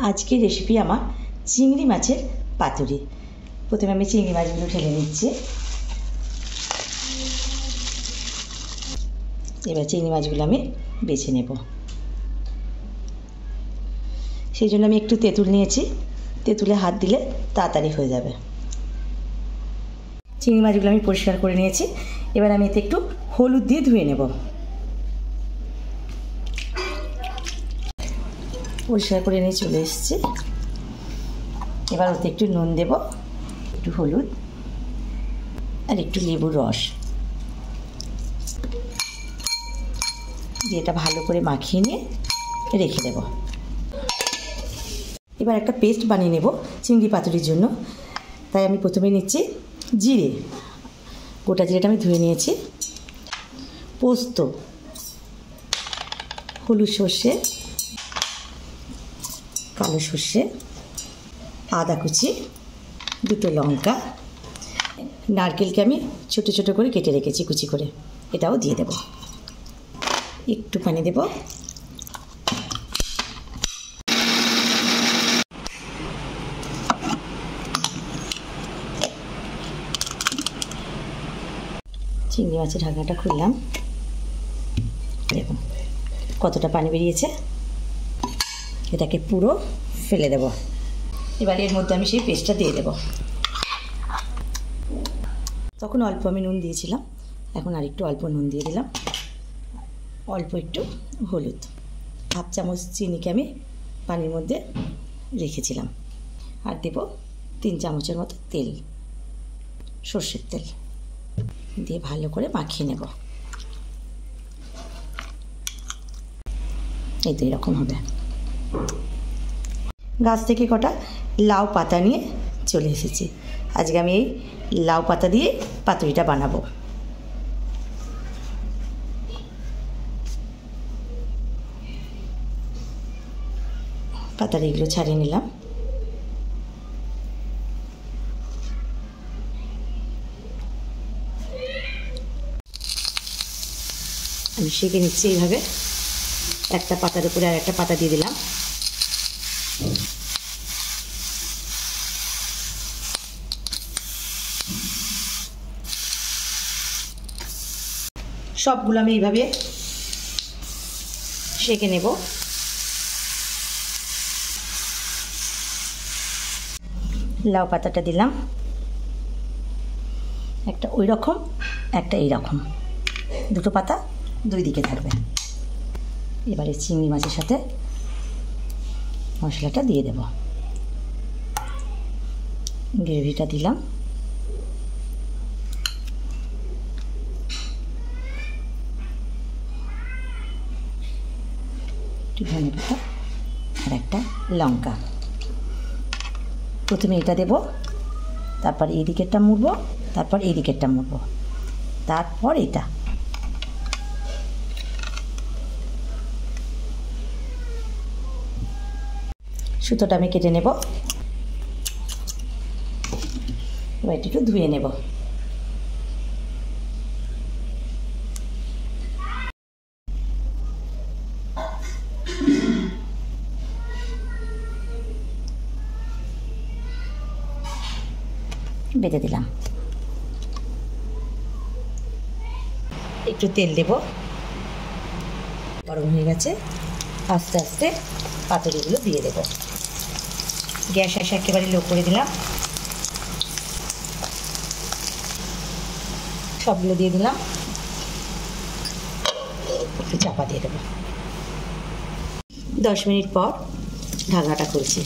আজকের রেসিপি আমার চিংড়ি মাছের পাতুরি। প্রথমে আমি চিংড়ি মাছগুলো ঢেলে নিচ্ছি। এবার চিংড়ি মাছগুলো আমি বেছে নেব। সেই জন্য আমি একটু তেঁতুল নিয়েছি, তেঁতুলে হাত দিলে তাড়াতাড়ি হয়ে যাবে। চিংড়ি মাছগুলো আমি পরিষ্কার করে নিয়েছি। এবার আমি এতে একটু হলুদ দিয়ে ধুয়ে নেব। পরিষ্কার করে নিয়ে চলে এসেছি। এবার ওতে একটু নুন দেব, একটু হলুদ আর একটু লেবুর রস দিয়ে এটা ভালো করে মাখিয়ে নিয়ে রেখে দেব। এবার একটা পেস্ট বানিয়ে নেব চিংড়ি পাতুরির জন্য। তাই আমি প্রথমে নিচ্ছি জিরে, গোটা জিরেটা আমি ধুয়ে নিয়েছি, পোস্ত, হলুদ সর্ষে, কালো সর্ষে, আদা কুচি, দুটো লঙ্কা, নারকেলকে আমি ছোটো ছোটো করে কেটে রেখেছি কুচি করে, এটাও দিয়ে দেব। একটু পানি দেব। চিংড়ি মাছের ঢাকনাটা খুললাম, দেখুন কতটা পানি বেরিয়েছে। এটাকে পুরো ফেলে দেব। এবার এর মধ্যে আমি সেই পেস্টটা দিয়ে দেব। তখন অল্প আমি নুন দিয়েছিলাম, এখন আর একটু অল্প নুন দিয়ে দিলাম, অল্প একটু হলুদ, হাফ চামচ চিনিকে আমি পানির মধ্যে রেখেছিলাম, আর দেব 3 চামচের মতো তেল, সর্ষের তেল দিয়ে ভালো করে মাখিয়ে নেব। এই তো এরকম হবে। গাছ থেকে কটা লাউ পাতা নিয়ে চলে এসেছি। আজকে আমি এই লাউ পাতা দিয়ে পাতুরিটা বানাবো। পাতার এগুলো ছাড়িয়ে নিলাম। আমি সেঁকে নিচ্ছি এইভাবে, একটা পাতার উপরে আর একটা পাতা দিয়ে দিলাম। সবগুলো আমি এইভাবে সেঁকে নেব। লাউ পাতাটা দিলাম, একটা ওই রকম, একটা এই রকম, দুটো পাতা দুই দিকে থাকবে। এবারে চিংড়ি মাছের সাথে মশলাটা দিয়ে দেব। গ্রেভিটা দিলাম, একটু ধনে পাতা আর একটা লঙ্কা। প্রথমে এটা দেব, তারপর এই দিকেরটা মুড়বো, তারপর এই দিকেরটা মুড়বো, তারপর এটা। সুতোটা আমি কেটে নেব। এবার একটু ধুয়ে নেব। বেঁধে দিলাম। একটু তেল দেব, গরম হয়ে গেছে। আস্তে আস্তে পাতুরিগুলো দিয়ে দেব। গ্যাস একেবারে লো করে দিলাম। সবগুলো দিয়ে দিলাম, একটু চাপা দিয়ে দেবো। 10 মিনিট পর ঢাকনাটা খুলছি।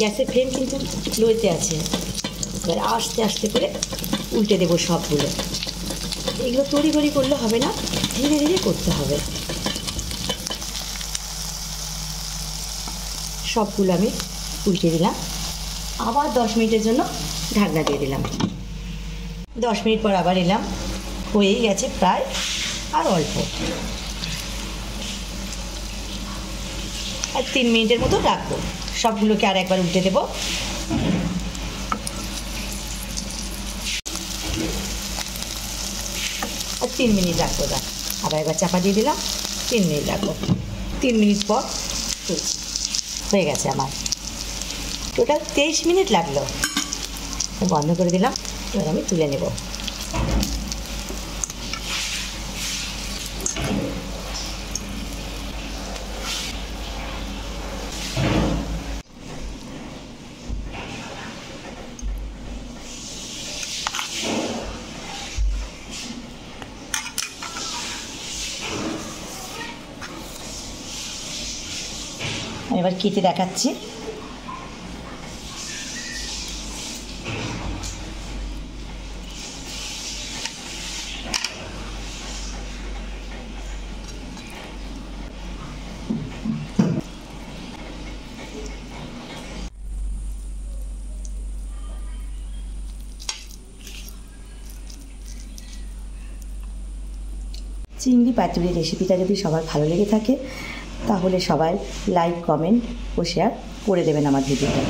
গ্যাসের ফ্লেম কিন্তু লোতে আছে। এবার আস্তে আস্তে করে উল্টে দেবো সবগুলো। এগুলো তড়িঘড়ি করলে হবে না, ধীরে ধীরে করতে হবে। সবগুলো আমি উল্টে দিলাম। আবার 10 মিনিটের জন্য ঢাকনা দিয়ে দিলাম। 10 মিনিট পর আবার এলাম, হয়েই গেছে প্রায়, আর অল্প, আর 3 মিনিটের মতো রাখবো। সবগুলোকে আর একবার উল্টে দেবো। আর 3 মিনিট রাখবো। আবার একবার চাপা দিয়ে দিলাম, 3 মিনিট রাখবো। 3 মিনিট পর তুলছি। হয়ে গেছে আমার, টোটাল 23 মিনিট লাগলো। বন্ধ করে দিলাম, এবার আমি তুলে নেব। এবার কেটে দেখাচ্ছি। চিংড়ি পাতুরি রেসিপিটা যদি সবার ভালো লেগে থাকে তাহলে সবাই লাইক, কমেন্ট ও শেয়ার করে দেবেন আমার ভিডিওটা।